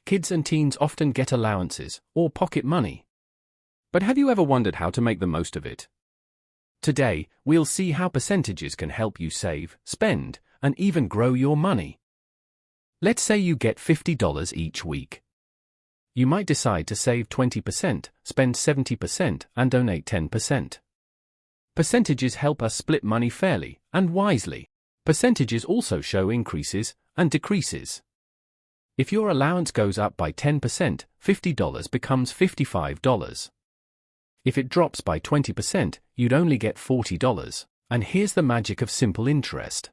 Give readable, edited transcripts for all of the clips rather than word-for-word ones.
Kids and teens often get allowances, or pocket money. But have you ever wondered how to make the most of it? Today, we'll see how percentages can help you save, spend, and even grow your money. Let's say you get $50 each week. You might decide to save 20%, spend 70%, and donate 10%. Percentages help us split money fairly and wisely. Percentages also show increases and decreases. If your allowance goes up by 10%, $50 becomes $55. If it drops by 20%, you'd only get $40. And here's the magic of simple interest.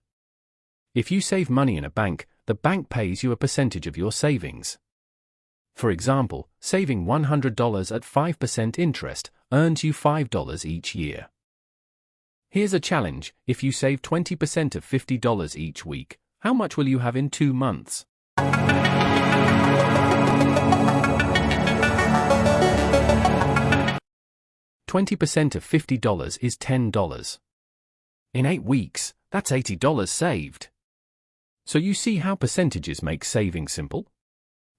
If you save money in a bank, the bank pays you a percentage of your savings. For example, saving $100 at 5% interest earns you $5 each year. Here's a challenge: if you save 20% of $50 each week, how much will you have in 2 months? 20% of $50 is $10. In 8 weeks, that's $80 saved. So you see how percentages make saving simple?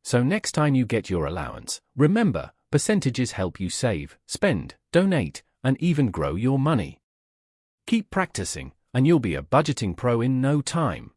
So next time you get your allowance, remember, percentages help you save, spend, donate, and even grow your money. Keep practicing, and you'll be a budgeting pro in no time.